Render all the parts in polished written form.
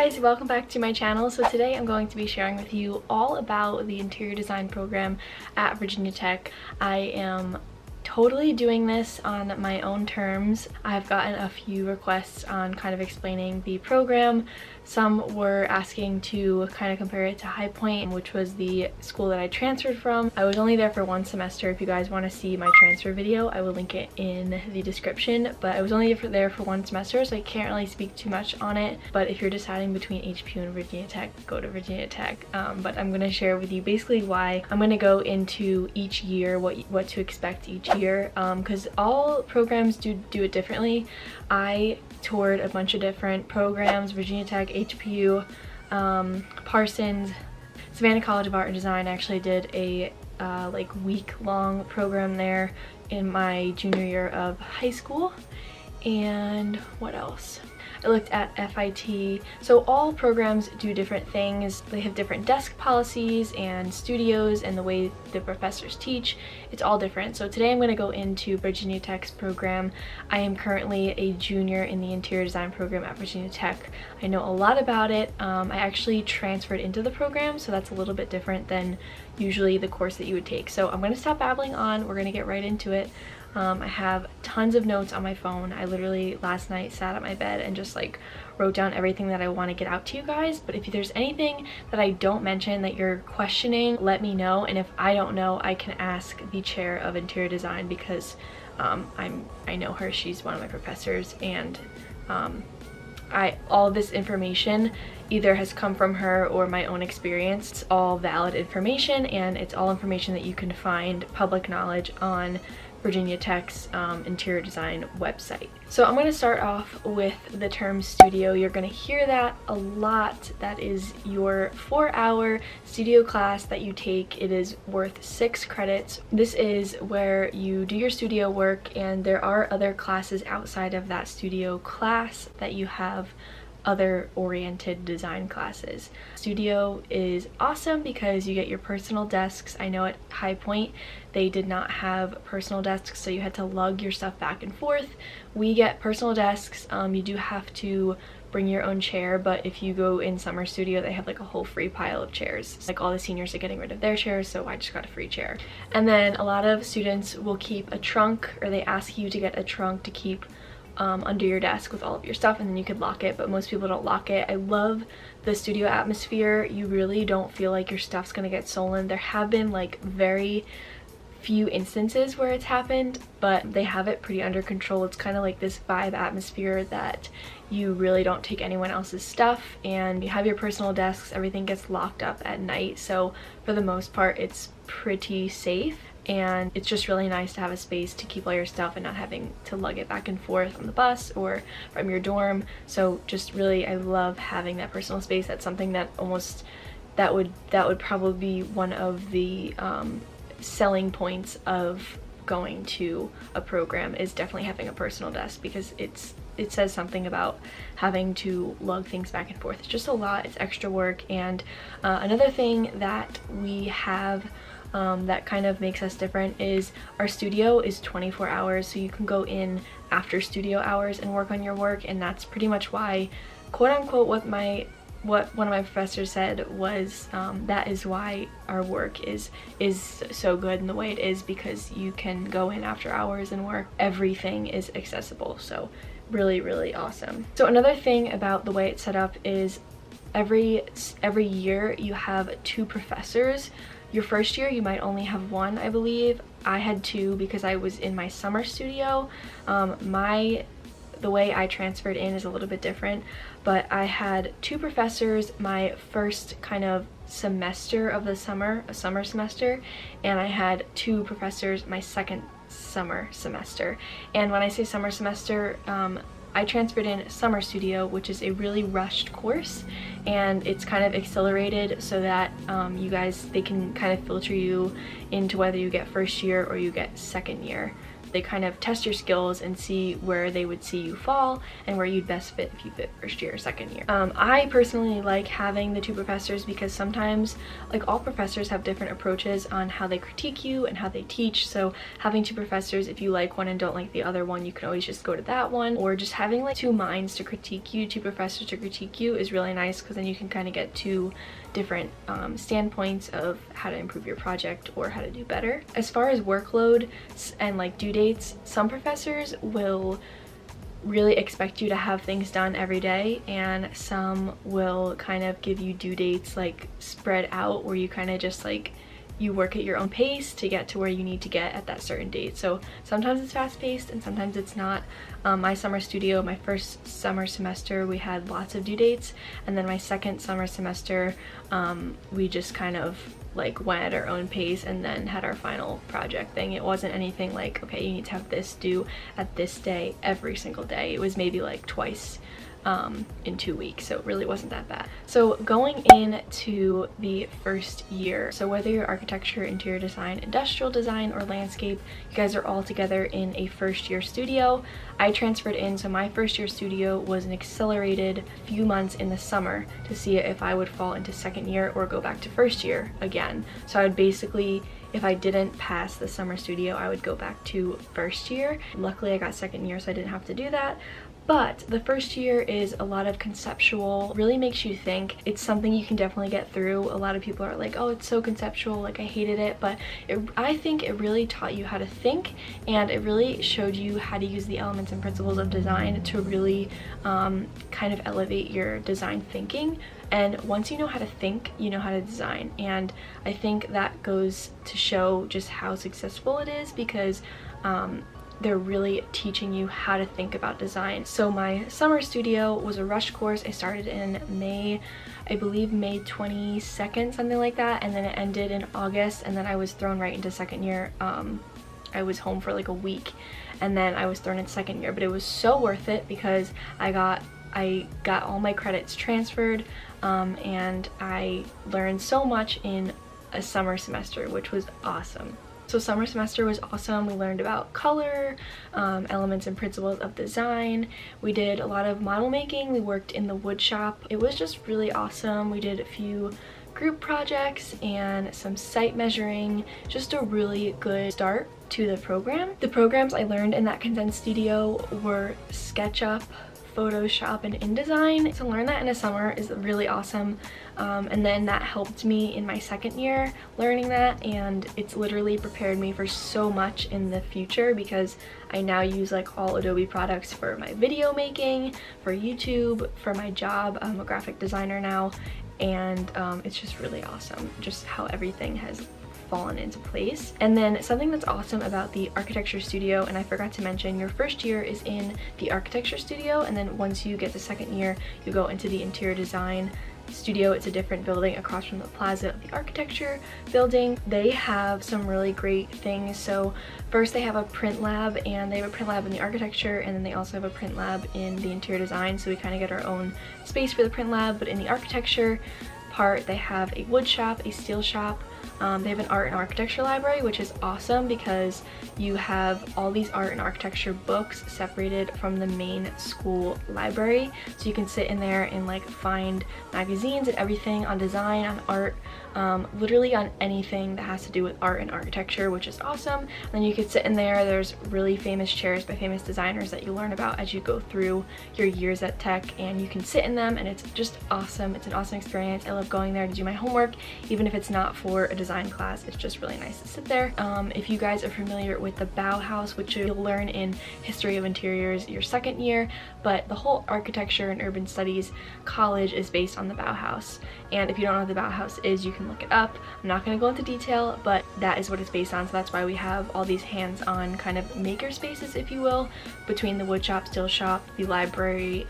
guys, welcome back to my channel. So today I'm going to be sharing with you all about the interior design program at Virginia Tech. I am totally doing this on my own terms. I've gotten a few requests on kind of explaining the program. Some were asking to kind of compare it to High Point, which was the school that I transferred from. I was only there for one semester. If you guys want to see my transfer video, I will link it in the description, but I was only there for one semester, so I can't really speak too much on it. But if you're deciding between HPU and Virginia Tech, go to Virginia Tech. But I'm going to share with you basically why. I'm going to go into each year, what to expect each year, because all programs do it differently. I toured a bunch of different programs: Virginia Tech, HPU, Parsons, Savannah College of Art and Design. I actually did a like week-long program there in my junior year of high school. And what else? I looked at FIT. So all programs do different things. They have different desk policies and studios, and the way the professors teach, it's all different. So today I'm going to go into Virginia Tech's program. I am currently a junior in the interior design program at Virginia Tech. I know a lot about it. I actually transferred into the program, so that's a little bit different than usually the course that you would take. So I'm going to stop babbling on. We're going to get right into it. I have tons of notes on my phone. I literally last night sat at my bed and just like wrote down everything that I want to get out to you guys. But if there's anything that I don't mention that you're questioning, let me know. And if I don't know, I can ask the chair of interior design, because I know her. She's one of my professors, and all this information either has come from her or my own experience. It's all valid information, and it's all information that you can find public knowledge on Virginia Tech's interior design website. So I'm going to start off with the term studio. You're going to hear that a lot. That is your 4-hour studio class that you take. It is worth 6 credits. This is where you do your studio work, and there are other classes outside of that studio class that you have other oriented design classes. Studio is awesome because you get your personal desks. I know at High Point they did not have personal desks, so you had to lug your stuff back and forth. We get personal desks. You do have to bring your own chair, but if you go in summer studio, they have like a whole free pile of chairs. Like, all the seniors are getting rid of their chairs, so I just got a free chair. And then a lot of students will keep a trunk, or they ask you to get a trunk to keep under your desk with all of your stuff, and then you could lock it, but most people don't lock it. I love the studio atmosphere. You really don't feel like your stuff's gonna get stolen. There have been like very few instances where it's happened, but they have it pretty under control. It's kind of like this vibe atmosphere that you really don't take anyone else's stuff, and you have your personal desks. Everything gets locked up at night, so for the most part it's pretty safe. And it's just really nice to have a space to keep all your stuff and not having to lug it back and forth on the bus or from your dorm. So just really, I love having that personal space. That's something that that would probably be one of the selling points of going to a program, is definitely having a personal desk, because it says something about having to lug things back and forth. It's just a lot. It's extra work. And another thing that we have that kind of makes us different is our studio is 24 hours, so you can go in after studio hours and work on your work. And that's pretty much why, quote unquote, what one of my professors said was that is why our work is so good in the way it is, because you can go in after hours and work. Everything is accessible, so really, really awesome. So another thing about the way it's set up is every year you have 2 professors. Your first year you might only have 1, I believe. I had 2 because I was in my summer studio. The way I transferred in is a little bit different, but I had 2 professors my first kind of semester of the summer, a summer semester, and I had 2 professors my second summer semester. And when I say summer semester, I transferred in summer studio, which is a really rushed course, and it's kind of accelerated so that they can kind of filter you into whether you get first year or you get second year. they kind of test your skills and see where they would see you fall and where you'd best fit if you fit first year or second year. I personally like having the two professors because sometimes, like, all professors have different approaches on how they critique you and how they teach. So having two professors, if you like one and don't like the other one, you can always just go to that one. Or just having like two minds to critique you, two professors to critique you, is really nice because then you can kind of get two different standpoints of how to improve your project or how to do better. As far as workload and like due dates, some professors will really expect you to have things done every day, and some will kind of give you due dates like spread out, where you kind of just like you work at your own pace to get to where you need to get at that certain date. So sometimes it's fast-paced and sometimes it's not. My summer studio, my first summer semester, we had lots of due dates, and then my second summer semester we just kind of like went at our own pace and then had our final project thing. It wasn't anything like, okay, you need to have this due at this day every single day. It was maybe like twice in 2 weeks, so it really wasn't that bad. So going into the first year, so whether you're architecture, interior design, industrial design, or landscape, you guys are all together in a first year studio. I transferred in, so my first year studio was an accelerated few months in the summer to see if I would fall into second year or go back to first year again. So I would basically, if I didn't pass the summer studio, I would go back to first year. Luckily I got second year, so I didn't have to do that. But the first year is a lot of conceptual, really makes you think. It's something you can definitely get through. A lot of people are like, oh, it's so conceptual, like I hated it, but I think it really taught you how to think, and it really showed you how to use the elements and principles of design to really kind of elevate your design thinking. And once you know how to think, you know how to design. And I think that goes to show just how successful it is, because they're really teaching you how to think about design. So my summer studio was a rush course. I started in May, I believe May 22nd, something like that, and then it ended in August, and then I was thrown right into second year. I was home for like a week, and then I was thrown in second year, but it was so worth it because I got all my credits transferred, and I learned so much in a summer semester, which was awesome. So summer semester was awesome. We learned about color, elements and principles of design. We did a lot of model making. We worked in the wood shop. It was just really awesome. We did a few group projects and some site measuring. Just a really good start to the program. The programs I learned in that condensed studio were SketchUp, Photoshop, and InDesign. To learn that in a summer is really awesome. And then that helped me in my second year learning that, and it's literally prepared me for so much in the future, because I now use like all Adobe products for my video making, for YouTube, for my job. I'm a graphic designer now, and it's just really awesome just how everything has fallen into place. And then something that's awesome about the architecture studio, and I forgot to mention, your first year is in the architecture studio, and then once you get to second year, you go into the interior design studio. It's a different building across from the plaza of the architecture building. They have some really great things. So first they have a print lab, and they have a print lab in the architecture, and then they also have a print lab in the interior design, so we kind of get our own space for the print lab. But in the architecture part, they have a wood shop, a steel shop. They have an art and architecture library, which is awesome because you have all these art and architecture books separated from the main school library. So you can sit in there and like find magazines and everything on design, on art, literally on anything that has to do with art and architecture, which is awesome. And then you could sit in there. There's really famous chairs by famous designers that you learn about as you go through your years at Tech, and you can sit in them, and it's just awesome. It's an awesome experience. I love going there to do my homework, even if it's not for a design class. It's just really nice to sit there. If you guys are familiar with the Bauhaus, which you'll learn in History of Interiors your second year, but the whole architecture and urban studies college is based on the Bauhaus. And if you don't know what the Bauhaus is, you can look it up. I'm not going to go into detail, but that is what it's based on. So that's why we have all these hands-on kind of maker spaces, if you will, between the wood shop, steel shop, the library.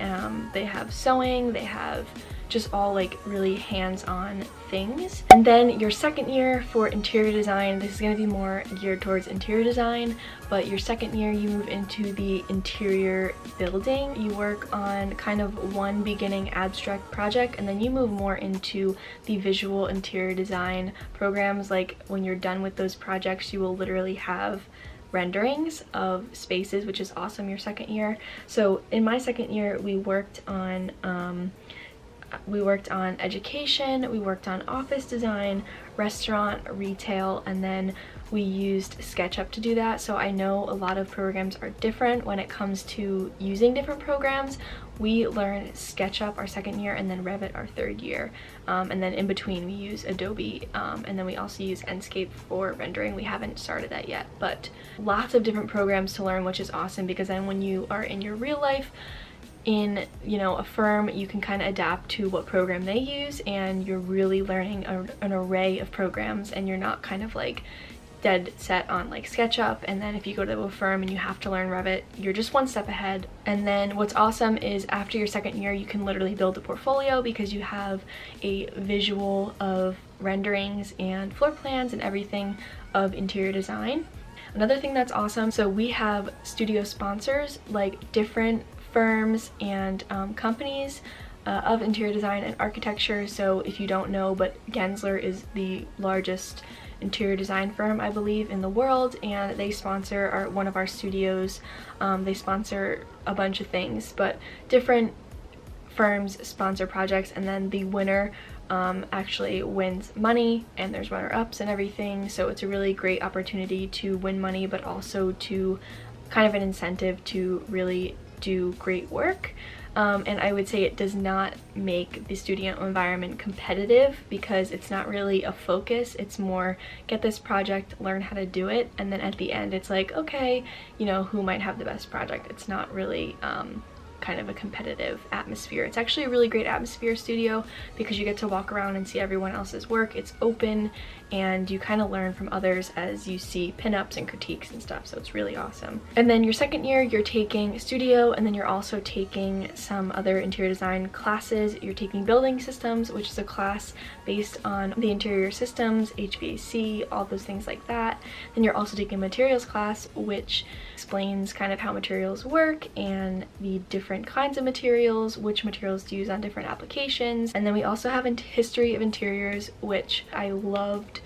They have sewing, they have just all like really hands-on things. And then your second year for interior design, this is going to be more geared towards interior design, but your second year you move into the interior building. You work on kind of one beginning abstract project, and then you move more into the visual interior design programs. Like when you're done with those projects, you will literally have renderings of spaces, which is awesome your second year. So in my second year, we worked on education, we worked on office design, restaurant, retail, and then we used SketchUp to do that. So I know a lot of programs are different when it comes to using different programs. We learned SketchUp our second year and then Revit our third year. And then in between we use Adobe, and then we also use Enscape for rendering. We haven't started that yet, but lots of different programs to learn, which is awesome, because then when you are in your real life, in, you know, a firm, you can kind of adapt to what program they use, and you're really learning an array of programs, and you're not kind of like dead set on like SketchUp, and then if you go to a firm and you have to learn Revit, you're just one step ahead. And then what's awesome is after your second year, you can literally build a portfolio because you have a visual of renderings and floor plans and everything of interior design. Another thing that's awesome, so we have studio sponsors, like different firms and companies of interior design and architecture. So if you don't know, but Gensler is the largest interior design firm, I believe, in the world, and they sponsor one of our studios. They sponsor a bunch of things, but different firms sponsor projects, and then the winner actually wins money, and there's runner-ups and everything. So it's a really great opportunity to win money, but also to kind of an incentive to really do great work. And I would say it does not make the studio environment competitive because it's not really a focus. It's more get this project, learn how to do it, and then at the end it's like, okay, you know, who might have the best project. It's not really kind of a competitive atmosphere. It's actually a really great atmosphere studio because you get to walk around and see everyone else's work. It's open and you kind of learn from others as you see pinups and critiques and stuff, so it's really awesome. And then your second year, you're taking studio, and then you're also taking some other interior design classes. You're taking building systems, which is a class based on the interior systems, HVAC, all those things like that. Then you're also taking a materials class, which explains kind of how materials work and the different kinds of materials, which materials to use on different applications. And then we also have a history of interiors, which I loved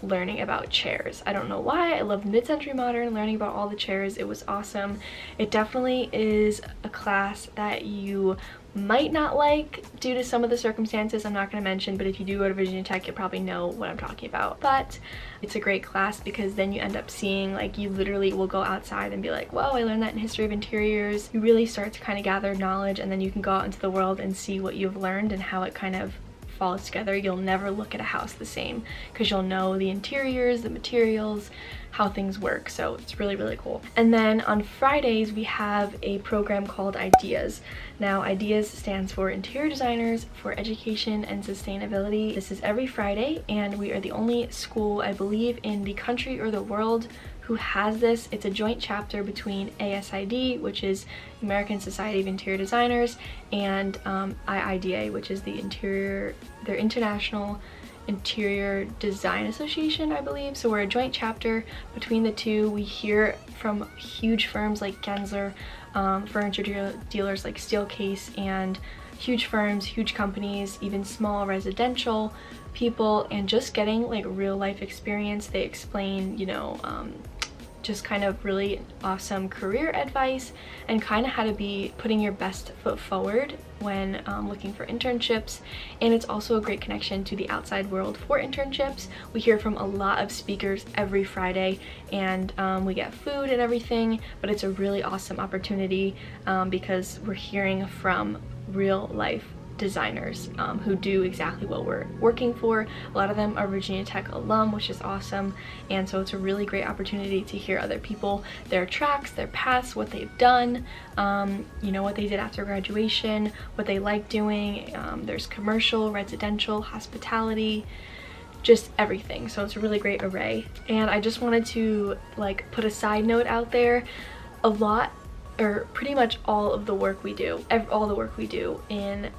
learning about chairs. I don't know why. I loved mid-century modern, learning about all the chairs. It was awesome. It definitely is a class that you might not like due to some of the circumstances I'm not going to mention, but if you do go to Virginia Tech, you probably know what I'm talking about. But it's a great class because then you end up seeing, like, you literally will go outside and be like, whoa, I learned that in history of interiors. You really start to kind of gather knowledge, and then you can go out into the world and see what you've learned and how it kind of falls together. You'll never look at a house the same because you'll know the interiors, the materials, how things work. So it's really, really cool. And then on Fridays, we have a program called IDEAS. Now, IDEAS stands for Interior Designers for Education and Sustainability. This is every Friday, and we are the only school, I believe, in the country or the world who has this. It's a joint chapter between ASID, which is American Society of Interior Designers, and IIDA, which is their International Interior Design Association, I believe. So we're a joint chapter between the two. We hear from huge firms like Gensler, furniture dealers like Steelcase, and huge firms, huge companies, even small residential people, and just getting like real life experience. They explain, you know, just kind of really awesome career advice and kind of how to be putting your best foot forward when looking for internships. And it's also a great connection to the outside world for internships. We hear from a lot of speakers every Friday, and we get food and everything, but it's a really awesome opportunity because we're hearing from real life designers who do exactly what we're working for. A lot of them are Virginia Tech alum, which is awesome, and so it's a really great opportunity to hear other people, their tracks, their paths, what they've done, you know, what they did after graduation, what they like doing. There's commercial, residential, hospitality, just everything. So it's a really great array. And I just wanted to like put a side note out there. A lot, or pretty much all of the work we do, all the work we do in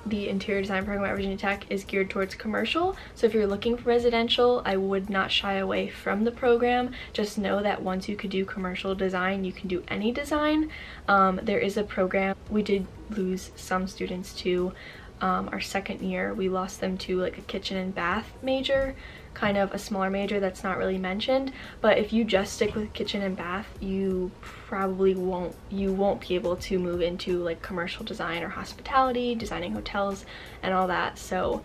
the interior design program at Virginia Tech is geared towards commercial. So if you're looking for residential, I would not shy away from the program. Just know that once you could do commercial design, you can do any design. There is a program. We did lose some students to our second year. We lost them to like a kitchen and bath major kind of a smaller major that's not really mentioned. But if you just stick with kitchen and bath, you probably won't be able to move into like commercial design or hospitality, designing hotels and all that. So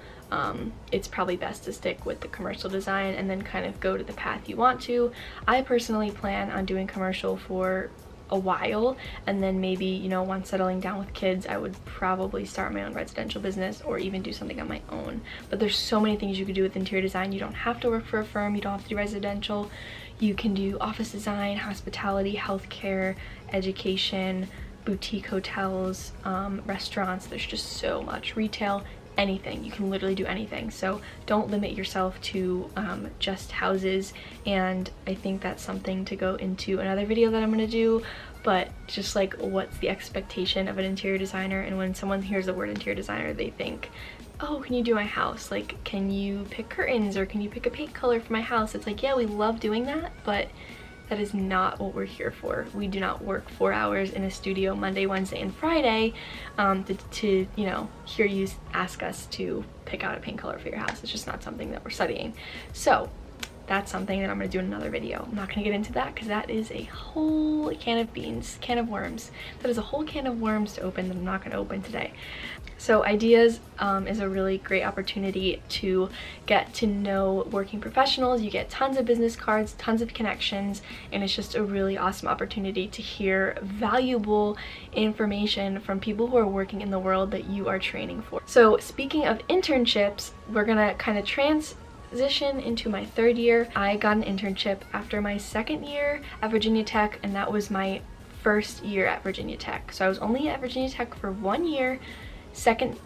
it's probably best to stick with the commercial design and then kind of go to the path you want to. I personally plan on doing commercial for a while, and then maybe, you know, once settling down with kids, I would probably start my own residential business or even do something on my own. But there's so many things you could do with interior design. You don't have to work for a firm, you don't have to do residential. You can do office design, hospitality, healthcare, education, boutique hotels, restaurants. There's just so much. Retail, anything. You can literally do anything. So don't limit yourself to just houses. And I think that's something to go into another video that I'm going to do. But just like, what's the expectation of an interior designer? And when someone hears the word interior designer, they think, oh, can you do my house? Like, can you pick curtains, or can you pick a paint color for my house? It's like, yeah, we love doing that, but that is not what we're here for. We do not work 4 hours in a studio Monday, Wednesday, and Friday to you know, hear you ask us to pick out a paint color for your house. It's just not something that we're studying. So that's something that I'm gonna do in another video. I'm not gonna get into that because that is a whole can of beans, can of worms. That is a whole can of worms to open that I'm not gonna open today. So Ideas is a really great opportunity to get to know working professionals. You get tons of business cards, tons of connections, and it's just a really awesome opportunity to hear valuable information from people who are working in the world that you are training for. So speaking of internships, we're gonna kind of transition into my third year. I got an internship after my second year at Virginia Tech, and that was my first year at Virginia Tech. So I was only at Virginia Tech for 1 year, second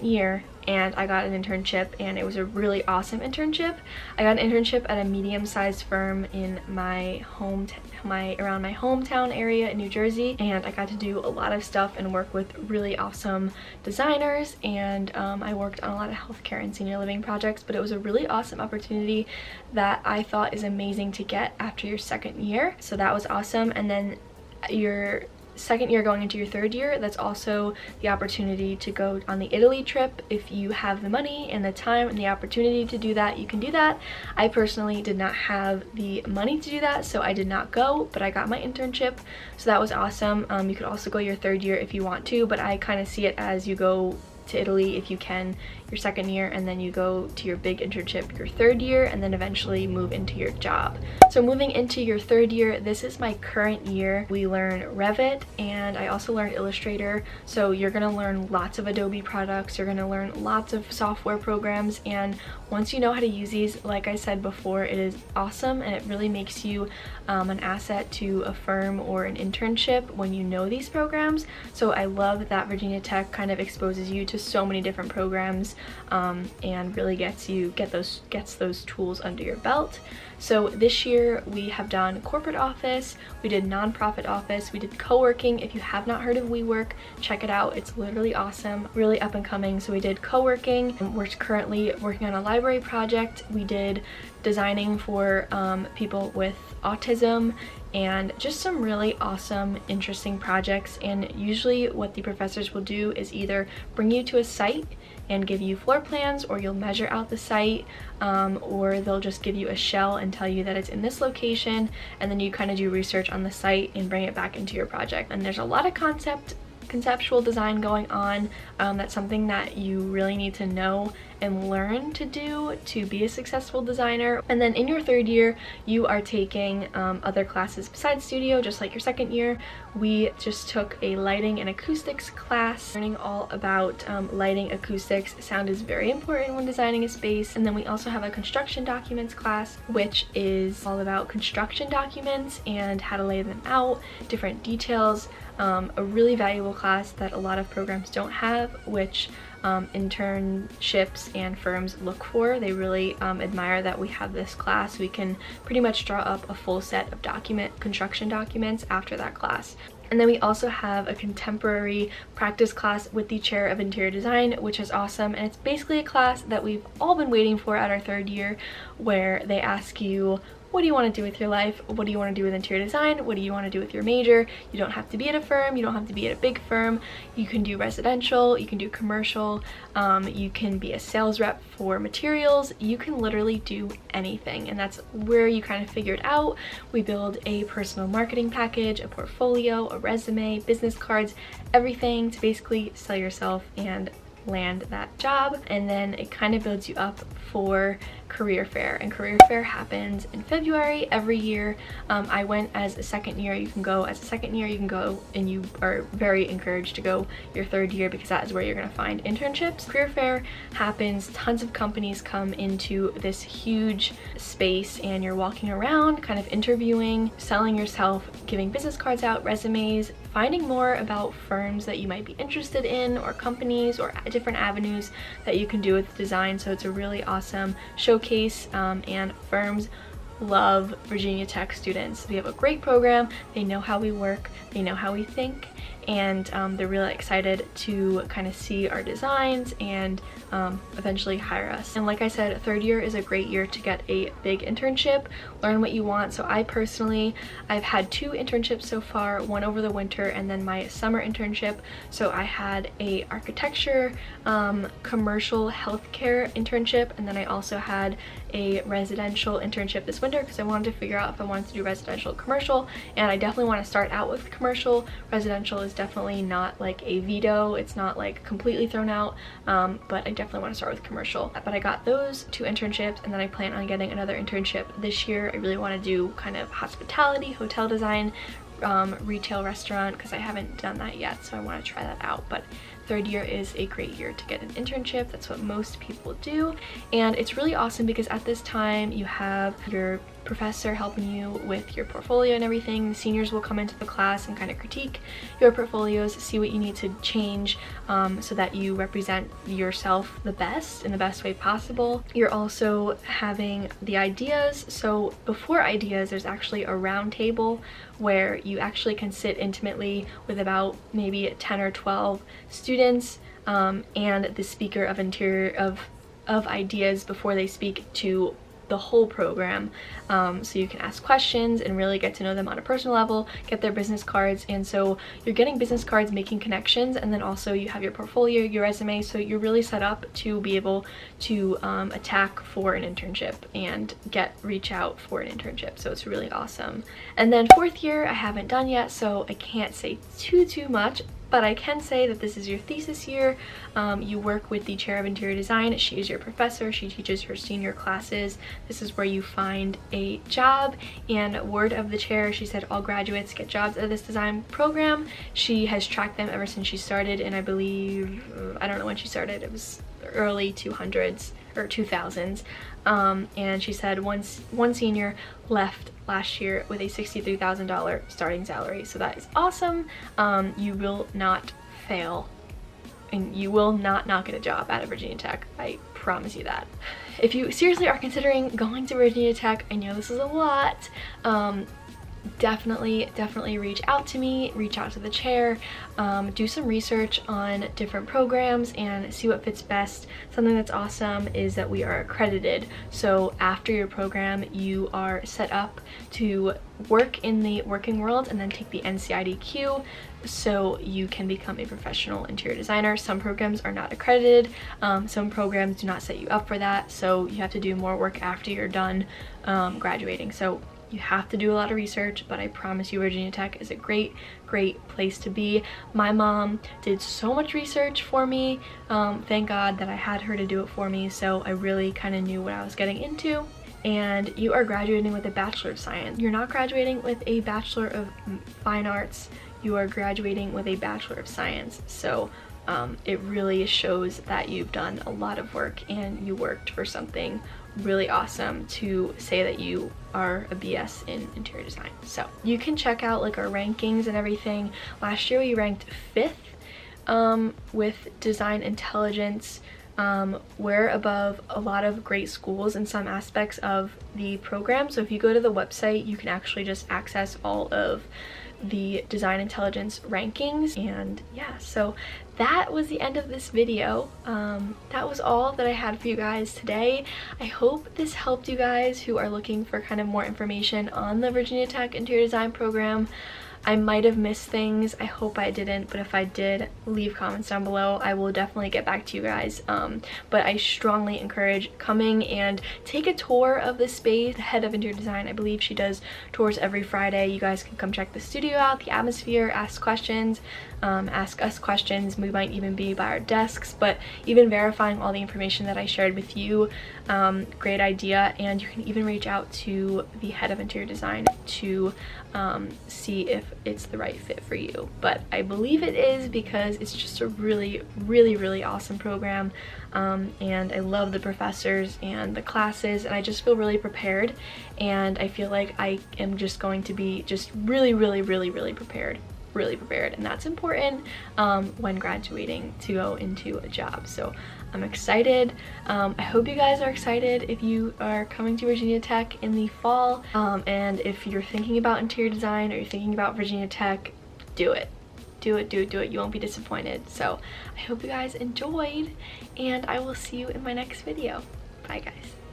year, and I got an internship, and it was a really awesome internship. I got an internship at a medium-sized firm in around my hometown area in New Jersey, and I got to do a lot of stuff and work with really awesome designers, and I worked on a lot of healthcare and senior living projects. But it was a really awesome opportunity that I thought is amazing to get after your second year. So that was awesome. And then your second year going into your third year, that's also the opportunity to go on the Italy trip. If you have the money and the time and the opportunity to do that, you can do that. I personally did not have the money to do that, so I did not go, but I got my internship, so that was awesome. You could also go your third year if you want to, but I kind of see it as you go to Italy if you can your second year, and then you go to your big internship your third year, and then eventually move into your job. So moving into your third year, this is my current year. We learn Revit, and I also learned Illustrator. So you're gonna learn lots of Adobe products, you're gonna learn lots of software programs, and once you know how to use these, like I said before, it is awesome, and it really makes you an asset to a firm or an internship when you know these programs. So I love that Virginia Tech kind of exposes you to so many different programs, and really gets those tools under your belt. So this year we have done corporate office, we did nonprofit office, we did co-working. If you have not heard of WeWork, check it out. It's literally awesome, really up and coming. So we did co-working, and we're currently working on a library project. We did designing for people with autism, and just some really awesome, interesting projects. And usually what the professors will do is either bring you to a site and give you floor plans, or you'll measure out the site, or they'll just give you a shell and tell you that it's in this location, and then you kind of do research on the site and bring it back into your project. And there's a lot of conceptual design going on. That's something that you really need to know and learn to do to be a successful designer. And then in your third year, you are taking other classes besides studio, just like your second year. We just took a lighting and acoustics class, learning all about lighting, acoustics. Sound is very important when designing a space. And then we also have a construction documents class, which is all about construction documents and how to lay them out, different details. A really valuable class that a lot of programs don't have, which internships and firms look for. They really admire that we have this class. We can pretty much draw up a full set of construction documents after that class. And then we also have a contemporary practice class with the chair of interior design, which is awesome. And it's basically a class that we've all been waiting for at our third year, where they ask you, what do you want to do with your life? What do you want to do with interior design? What do you want to do with your major? You don't have to be at a firm, you don't have to be at a big firm. You can do residential, you can do commercial, you can be a sales rep for materials. You can literally do anything, and that's where you kind of figure it out. We build a personal marketing package, a portfolio, a resume, business cards, everything to basically sell yourself and land that job. And then it kind of builds you up for career fair, and career fair happens in February every year. I went as a second year. You can go as a second year, you can go, and you are very encouraged to go your third year because that is where you're going to find internships. Career fair happens, tons of companies come into this huge space, and you're walking around kind of interviewing, selling yourself, giving business cards out, resumes, finding more about firms that you might be interested in, or companies, or different avenues that you can do with design. So it's a really awesome showcase, and firms love Virginia Tech students. We have a great program, they know how we work, they know how we think, and they're really excited to kind of see our designs and eventually hire us. And like I said, third year is a great year to get a big internship, learn what you want. So I've had 2 internships so far, one over the winter and then my summer internship. So I had a architecture, commercial healthcare internship, and then I also had a residential internship this winter because I wanted to figure out if I wanted to do residential or commercial, and I definitely want to start out with commercial. Residential is definitely not like a veto, it's not like completely thrown out, but I definitely want to start with commercial. But I got those 2 internships, and then I plan on getting another internship this year. I really want to do kind of hospitality, hotel design, retail restaurant, because I haven't done that yet, so I want to try that out. But third year is a great year to get an internship. That's what most people do, and it's really awesome because at this time you have your professor helping you with your portfolio and everything. The seniors will come into the class and kind of critique your portfolios, see what you need to change so that you represent yourself the best in the best way possible. You're also having the ideas. So before ideas, there's actually a round table where you actually can sit intimately with about maybe 10 or 12 students and the speaker of ideas before they speak to the whole program, so you can ask questions and really get to know them on a personal level, get their business cards. And so you're getting business cards, making connections, and then also you have your portfolio, your resume, so you're really set up to be able to attack for an internship and reach out for an internship. So it's really awesome. And then fourth year I haven't done yet, so I can't say too much, but I can say that this is your thesis year. You work with the chair of interior design. She is your professor. She teaches your senior classes. This is where you find a job, and word of the chair, she said all graduates get jobs out of this design program. She has tracked them ever since she started, and I believe, I don't know when she started, it was early 200s or 2000s. And she said one senior left last year with a $63,000 starting salary. So that is awesome. You will not fail, and you will not get a job at Virginia Tech. I promise you that. If you seriously are considering going to Virginia Tech, I know this is a lot, definitely reach out to me, reach out to the chair, do some research on different programs and see what fits best. Something that's awesome is that we are accredited, so after your program you are set up to work in the working world and then take the NCIDQ so you can become a professional interior designer. Some programs are not accredited, some programs do not set you up for that, so you have to do more work after you're done graduating. So you have to do a lot of research, but I promise you Virginia Tech is a great place to be. My mom did so much research for me. Thank God that I had her to do it for me, so I really kind of knew what I was getting into. And you are graduating with a Bachelor of Science. You're not graduating with a Bachelor of Fine Arts, you are graduating with a Bachelor of Science. So it really shows that you've done a lot of work and you worked for something really awesome to say that you are a BS in interior design. So you can check out like our rankings and everything. Last year we ranked 5th with design intelligence. We're above a lot of great schools in some aspects of the program. So if you go to the website, you can actually just access all of the design intelligence rankings. And yeah, so that was the end of this video. That was all that I had for you guys today. I hope this helped you guys who are looking for kind of more information on the Virginia Tech interior design program. I might have missed things. I hope I didn't, but if I did, leave comments down below. I will definitely get back to you guys. But I strongly encourage coming and take a tour of the space. The head of interior design, I believe she does tours every Friday. You guys can come check the studio out, the atmosphere, ask questions, ask us questions. We might even be by our desks, but even verifying all the information that I shared with you, great idea. And you can even reach out to the head of interior design to see if it's the right fit for you. But I believe it is, because it's just a really awesome program, and I love the professors and the classes, and I just feel really prepared, and I feel like I am just going to be just really prepared, and that's important when graduating to go into a job. So I'm excited. I hope you guys are excited if you are coming to Virginia Tech in the fall, and if you're thinking about interior design or you're thinking about Virginia Tech, do it. Do it. You won't be disappointed. So I hope you guys enjoyed, and I will see you in my next video. Bye guys.